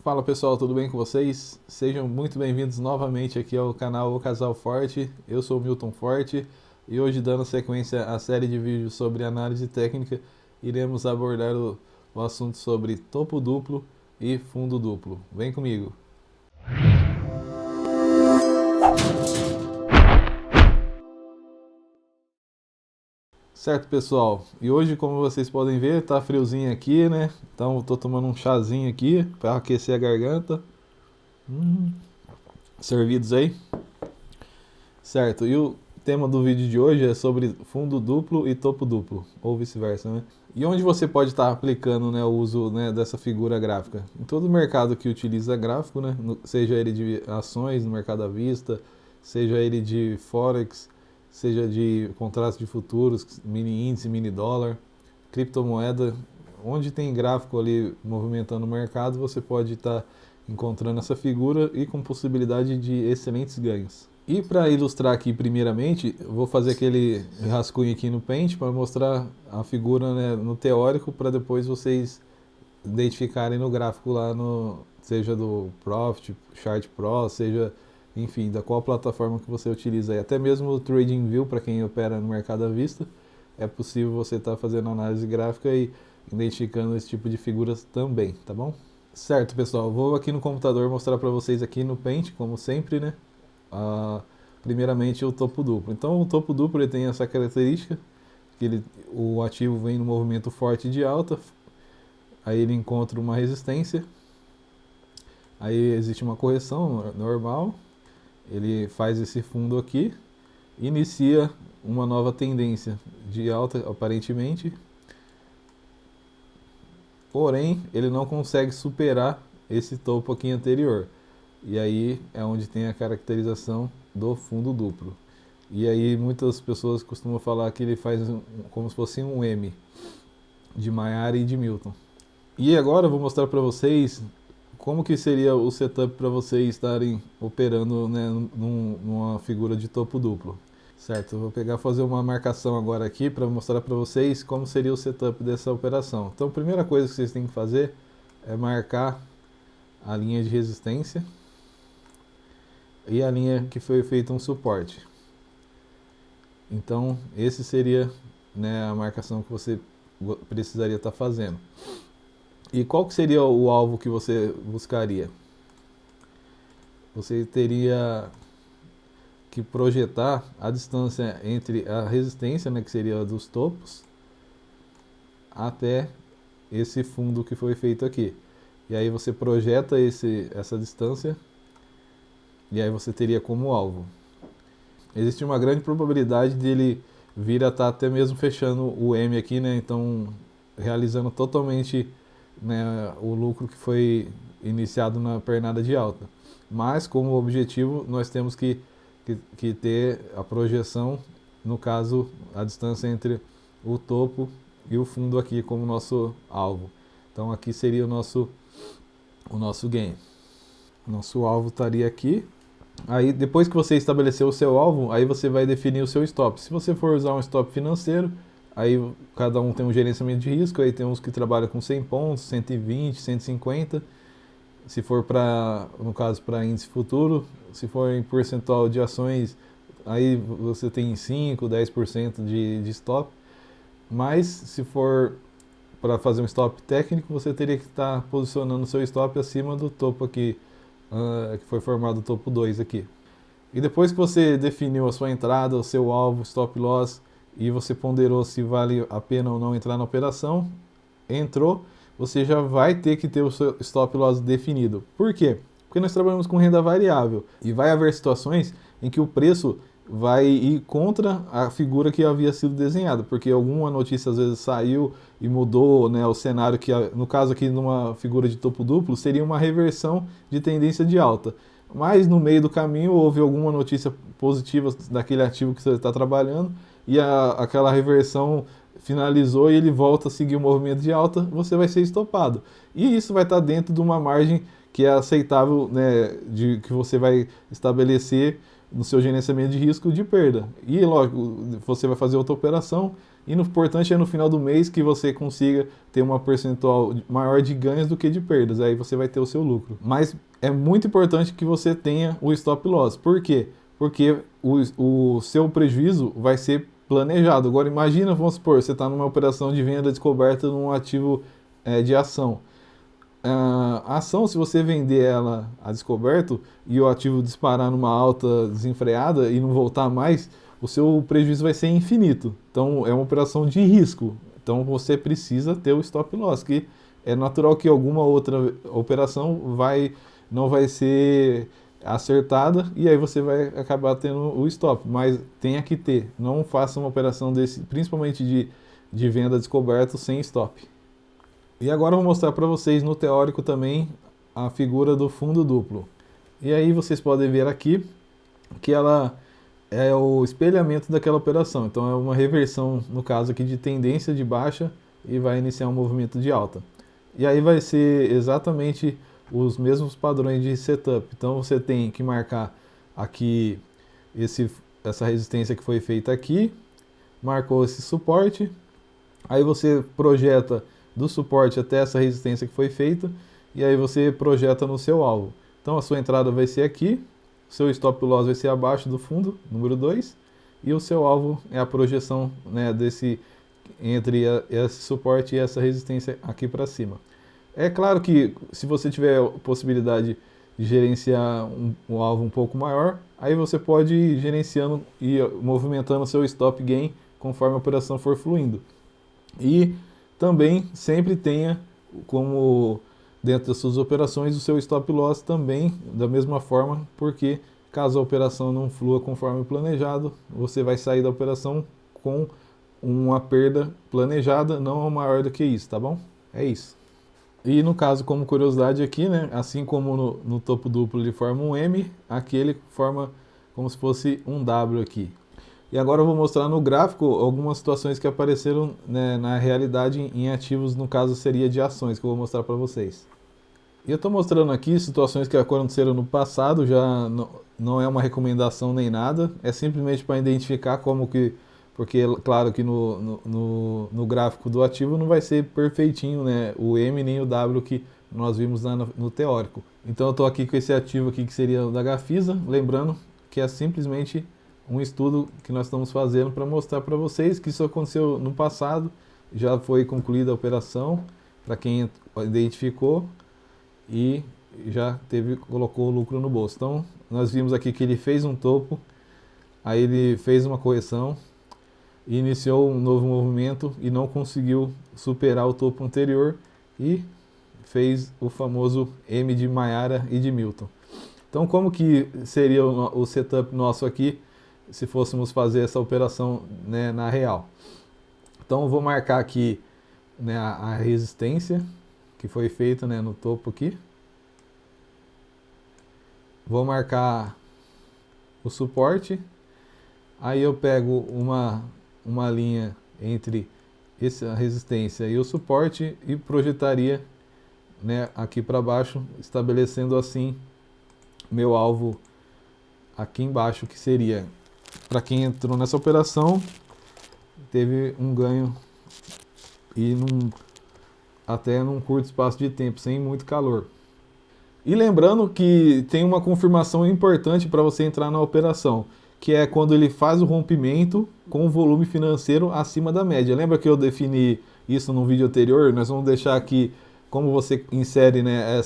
Fala pessoal, tudo bem com vocês? Sejam muito bem-vindos novamente aqui ao canal O Casal Forte. Eu sou o Milton Forte e hoje, dando sequência à série de vídeos sobre análise técnica, iremos abordar o assunto sobre topo duplo e fundo duplo. Vem comigo! Certo, pessoal? E hoje, como vocês podem ver, tá friozinho aqui, né? Então, eu tô tomando um chazinho aqui para aquecer a garganta. Servidos aí? Certo, e o tema do vídeo de hoje é sobre fundo duplo e topo duplo, ou vice-versa, né? E onde você pode estar aplicando, né, o uso, né, dessa figura gráfica? Em todo mercado que utiliza gráfico, né, seja ele de ações no mercado à vista, seja ele de forex, seja de contratos de futuros, mini índice, mini dólar, criptomoeda, onde tem gráfico ali movimentando o mercado, você pode estar encontrando essa figura e com possibilidade de excelentes ganhos. E para ilustrar aqui primeiramente, eu vou fazer aquele rascunho aqui no Paint para mostrar a figura, né, no teórico, para depois vocês identificarem no gráfico lá, no, seja do Profit, Chart Pro, seja, enfim, da qual plataforma que você utiliza aí. Até mesmo o TradingView, para quem opera no mercado à vista, é possível você estar fazendo análise gráfica e identificando esse tipo de figuras também, tá bom? Certo, pessoal, vou aqui no computador mostrar para vocês aqui no Paint, como sempre, né? Primeiramente o topo duplo. Então o topo duplo ele tem essa característica que o ativo vem no movimento forte de alta, aí ele encontra uma resistência, aí existe uma correção normal, ele faz esse fundo aqui, inicia uma nova tendência de alta aparentemente, porém ele não consegue superar esse topo aqui anterior. E aí é onde tem a caracterização do fundo duplo. E aí muitas pessoas costumam falar que ele faz como se fosse um M, de Mayari e de Milton. E agora eu vou mostrar para vocês como que seria o setup para vocês estarem operando, né, numa figura de topo duplo. Certo, eu vou pegar e fazer uma marcação agora aqui para mostrar para vocês como seria o setup dessa operação. Então a primeira coisa que vocês têm que fazer é marcar a linha de resistência e a linha que foi feito um suporte. Então, esse seria, né, a marcação que você precisaria estar fazendo. E qual que seria o alvo que você buscaria? Você teria que projetar a distância entre a resistência, né, que seria dos topos, até esse fundo que foi feito aqui. E aí você projeta essa distância e aí você teria como alvo. Existe uma grande probabilidade dele vir a estar até mesmo fechando o M aqui, né? Então, realizando totalmente, né, o lucro que foi iniciado na pernada de alta. Mas, como objetivo, nós temos que ter a projeção, no caso, a distância entre o topo e o fundo aqui como nosso alvo. Então, aqui seria o nosso gain. Nosso alvo estaria aqui. Aí, depois que você estabeleceu o seu alvo, aí você vai definir o seu stop. Se você for usar um stop financeiro, aí cada um tem um gerenciamento de risco, aí tem uns que trabalham com 100 pontos, 120, 150. Se for para, no caso, para índice futuro, se for em percentual de ações, aí você tem 5, 10% de stop. Mas se for para fazer um stop técnico, você teria que estar posicionando o seu stop acima do topo aqui, que foi formado o topo 2 aqui. E depois que você definiu a sua entrada, o seu alvo, stop loss, e você ponderou se vale a pena ou não entrar na operação, entrou, você já vai ter que ter o seu stop loss definido. Por quê? Porque nós trabalhamos com renda variável e vai haver situações em que o preço vai ir contra a figura que havia sido desenhada, porque alguma notícia às vezes saiu e mudou, né, o cenário que, no caso aqui numa figura de topo duplo, seria uma reversão de tendência de alta. Mas no meio do caminho houve alguma notícia positiva daquele ativo que você está trabalhando e aquela reversão finalizou e ele volta a seguir o movimento de alta, você vai ser estopado. E isso vai estar dentro de uma margem que é aceitável, né, que você vai estabelecer no seu gerenciamento de risco de perda. E lógico, você vai fazer outra operação E o importante é no final do mês que você consiga ter uma percentual maior de ganhos do que de perdas, aí você vai ter o seu lucro. Mas é muito importante que você tenha o stop loss. Por quê? Porque o seu prejuízo vai ser planejado. Agora imagina, vamos supor, você está numa operação de venda descoberta num ativo de ação. A ação, se você vender ela a descoberto e o ativo disparar numa alta desenfreada e não voltar mais, o seu prejuízo vai ser infinito. Então é uma operação de risco. Então você precisa ter o stop loss, que é natural que alguma outra operação não vai ser acertada e aí você vai acabar tendo o stop. Mas tenha que ter. Não faça uma operação desse, principalmente de venda descoberto, sem stop. E agora eu vou mostrar para vocês no teórico também a figura do fundo duplo. E aí vocês podem ver aqui que ela é o espelhamento daquela operação. Então é uma reversão, no caso aqui, de tendência de baixa e vai iniciar um movimento de alta. E aí vai ser exatamente os mesmos padrões de setup. Então você tem que marcar aqui essa resistência que foi feita aqui, marcou esse suporte, aí você projeta do suporte até essa resistência que foi feita, e aí você projeta no seu alvo. Então a sua entrada vai ser aqui, seu stop loss vai ser abaixo do fundo, número 2, e o seu alvo é a projeção, né, entre esse suporte e essa resistência aqui para cima. É claro que se você tiver possibilidade de gerenciar um alvo um pouco maior, aí você pode ir gerenciando e movimentando o seu stop gain conforme a operação for fluindo. E também sempre tenha como dentro das suas operações o seu stop loss também da mesma forma, porque caso a operação não flua conforme planejado, você vai sair da operação com uma perda planejada, não maior do que isso, tá bom? É isso. E no caso, como curiosidade aqui, né, assim como no topo duplo ele forma um M, aqui ele forma como se fosse um W aqui. E agora eu vou mostrar no gráfico algumas situações que apareceram, né, na realidade em ativos, no caso seria de ações, que eu vou mostrar para vocês. E eu estou mostrando aqui situações que aconteceram no passado, já não é uma recomendação nem nada, é simplesmente para identificar como que, porque claro que no gráfico do ativo não vai ser perfeitinho, né, o M nem o W que nós vimos lá no teórico. Então eu estou aqui com esse ativo aqui que seria o da Gafisa, lembrando que é simplesmente um estudo que nós estamos fazendo para mostrar para vocês que isso aconteceu no passado, já foi concluída a operação, para quem identificou e já colocou o lucro no bolso. Então, nós vimos aqui que ele fez um topo, aí ele fez uma correção, iniciou um novo movimento e não conseguiu superar o topo anterior e fez o famoso M de Mayara e de Milton. Então, como que seria o setup nosso aqui se fôssemos fazer essa operação, né, na real? Então eu vou marcar aqui, né, a resistência que foi feita, né, no topo aqui. Vou marcar o suporte. Aí eu pego uma linha entre essa resistência e o suporte e projetaria, né, aqui para baixo, estabelecendo assim meu alvo aqui embaixo, que seria, para quem entrou nessa operação, teve um ganho e até num curto espaço de tempo, sem muito calor. E lembrando que tem uma confirmação importante para você entrar na operação, que é quando ele faz o rompimento com o volume financeiro acima da média. Lembra que eu defini isso no vídeo anterior? Nós vamos deixar aqui como você insere, né,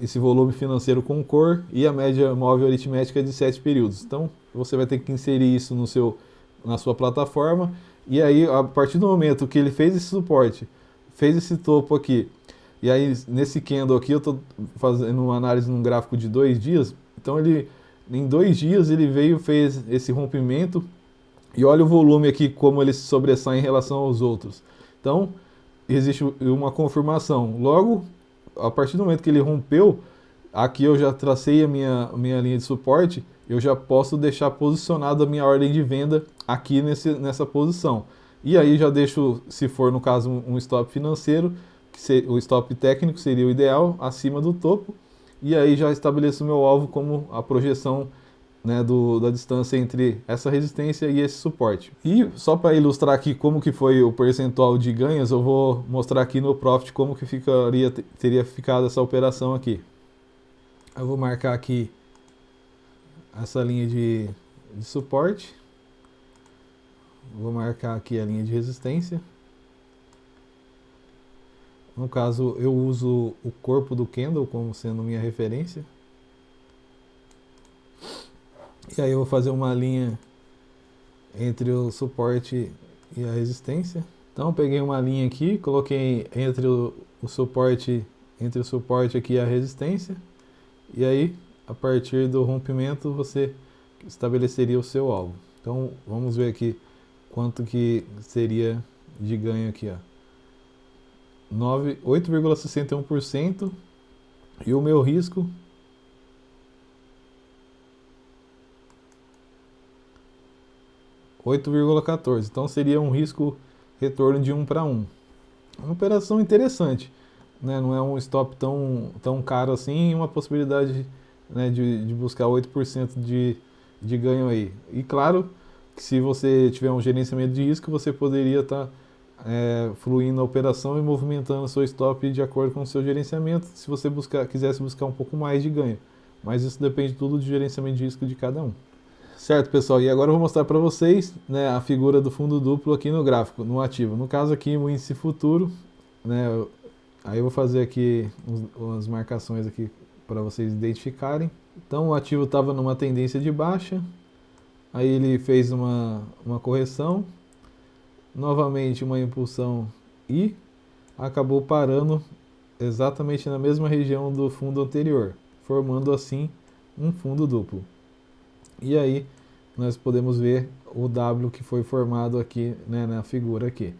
esse volume financeiro com cor e a média móvel aritmética de 7 períodos. Então você vai ter que inserir isso na sua plataforma, e aí a partir do momento que ele fez esse suporte, fez esse topo aqui, e aí nesse candle aqui eu estou fazendo uma análise num gráfico de 2 dias, então em 2 dias ele fez esse rompimento, e olha o volume aqui como ele se sobressai em relação aos outros. Então existe uma confirmação. Logo, a partir do momento que ele rompeu, aqui eu já tracei a minha linha de suporte, eu já posso deixar posicionado a minha ordem de venda aqui nessa posição. E aí já deixo, se for no caso um stop financeiro, o stop técnico seria o ideal, acima do topo, e aí já estabeleço o meu alvo como a projeção né, da distância entre essa resistência e esse suporte. E só para ilustrar aqui como que foi o percentual de ganhos, eu vou mostrar aqui no Profit como que teria ficado essa operação aqui. Eu vou marcar aqui essa linha de suporte, vou marcar aqui a linha de resistência. No caso, eu uso o corpo do candle como sendo minha referência. E aí eu vou fazer uma linha entre o suporte e a resistência. Então eu peguei uma linha aqui, coloquei entre o suporte aqui e a resistência. E aí, a partir do rompimento, você estabeleceria o seu alvo. Então vamos ver aqui quanto que seria de ganho aqui, ó. 8,61%, e o meu risco $8,14. Então seria um risco retorno de 1 para 1. Uma operação interessante, né? Não é um stop tão caro assim, e uma possibilidade, né, de buscar 8% de ganho aí. E claro que se você tiver um gerenciamento de risco, você poderia estar fluindo a operação e movimentando o seu stop de acordo com o seu gerenciamento, se você quisesse buscar um pouco mais de ganho. Mas isso depende tudo do gerenciamento de risco de cada um. Certo, pessoal, e agora eu vou mostrar para vocês, né, a figura do fundo duplo aqui no gráfico, no ativo. No caso aqui, o índice futuro, né, aí eu vou fazer aqui umas marcações aqui para vocês identificarem. Então o ativo estava numa tendência de baixa, aí ele fez uma correção, novamente uma impulsão e acabou parando exatamente na mesma região do fundo anterior, formando assim um fundo duplo. E aí nós podemos ver o W que foi formado aqui, né, na figura aqui.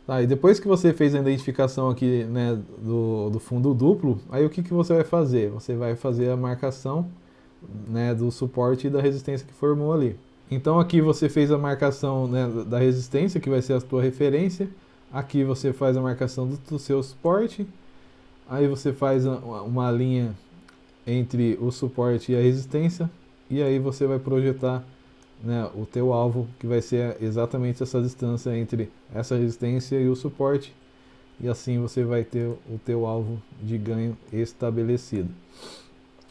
Tá, e depois que você fez a identificação aqui, né, do fundo duplo, aí o que você vai fazer? Você vai fazer a marcação, né, do suporte e da resistência que formou ali. Então aqui você fez a marcação, né, da resistência, que vai ser a tua referência. Aqui você faz a marcação do seu suporte. Aí você faz uma linha entre o suporte e a resistência. E aí você vai projetar, né, o teu alvo, que vai ser exatamente essa distância entre essa resistência e o suporte. E assim você vai ter o teu alvo de ganho estabelecido.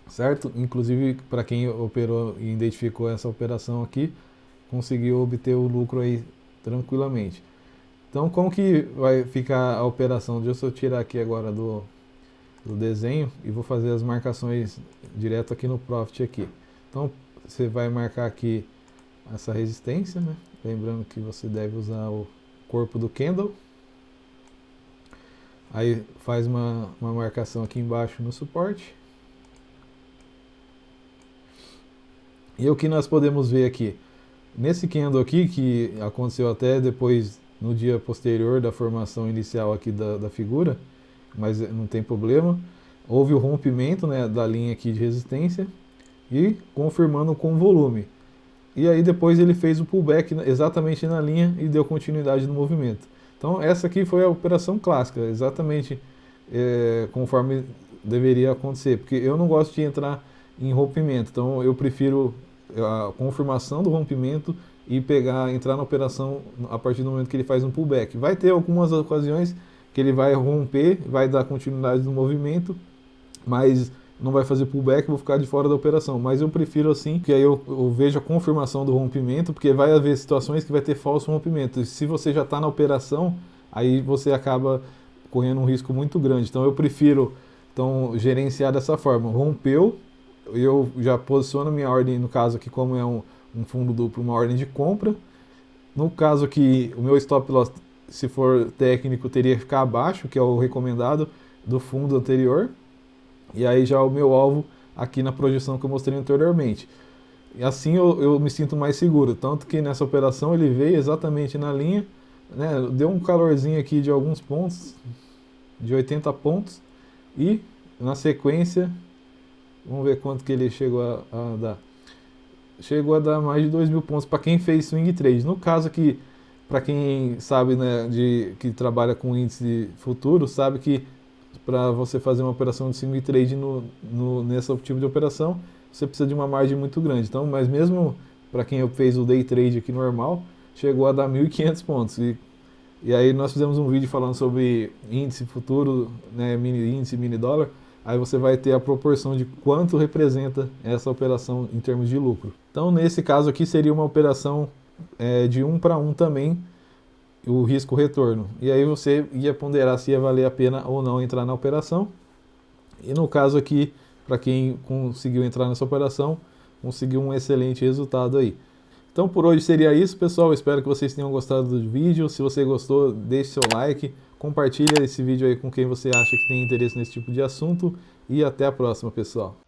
Certo? Inclusive, para quem operou e identificou essa operação aqui, conseguiu obter o lucro aí tranquilamente. Então, como que vai ficar a operação? Deixa eu tirar aqui agora do desenho e vou fazer as marcações direto aqui no Profit aqui. Então, você vai marcar aqui essa resistência, né? Lembrando que você deve usar o corpo do candle. Aí faz uma marcação aqui embaixo no suporte. E o que nós podemos ver aqui? Nesse candle aqui, que aconteceu até depois, no dia posterior da formação inicial aqui da figura, mas não tem problema, houve o rompimento, né, da linha aqui de resistência e confirmando com volume. E aí depois ele fez o pullback exatamente na linha e deu continuidade no movimento. Então essa aqui foi a operação clássica, exatamente conforme deveria acontecer, porque eu não gosto de entrar em rompimento, então eu prefiro a confirmação do rompimento e entrar na operação a partir do momento que ele faz um pullback. Vai ter algumas ocasiões que ele vai romper, vai dar continuidade no movimento, mas não vai fazer pullback, vou ficar de fora da operação. Mas eu prefiro assim, que aí eu vejo a confirmação do rompimento, porque vai haver situações que vai ter falso rompimento. E se você já está na operação, aí você acaba correndo um risco muito grande. Então eu prefiro gerenciar dessa forma. Rompeu, eu já posiciono minha ordem, no caso aqui, como é um fundo duplo, uma ordem de compra. No caso aqui, o meu stop loss, se for técnico, teria que ficar abaixo, que é o recomendado do fundo anterior. E aí já o meu alvo aqui na projeção que eu mostrei anteriormente. E assim eu me sinto mais seguro. Tanto que nessa operação ele veio exatamente na linha, né, deu um calorzinho aqui de alguns pontos, de 80 pontos. E na sequência, vamos ver quanto que ele chegou a dar. Chegou a dar mais de 2.000 pontos para quem fez swing trade. No caso aqui, para quem sabe, né, que trabalha com índice futuro, sabe que para você fazer uma operação de swing trade nesse tipo de operação, você precisa de uma margem muito grande. Então, mas mesmo para quem fez o day trade aqui normal, chegou a dar 1.500 pontos. E aí nós fizemos um vídeo falando sobre índice futuro, né, mini índice, mini dólar. Aí você vai ter a proporção de quanto representa essa operação em termos de lucro. Então, nesse caso aqui, seria uma operação de 1 para 1 também, o risco-retorno. E aí você ia ponderar se ia valer a pena ou não entrar na operação. E no caso aqui, para quem conseguiu entrar nessa operação, conseguiu um excelente resultado aí. Então por hoje seria isso, pessoal. Espero que vocês tenham gostado do vídeo. Se você gostou, deixe seu like, compartilha esse vídeo aí com quem você acha que tem interesse nesse tipo de assunto. E até a próxima, pessoal.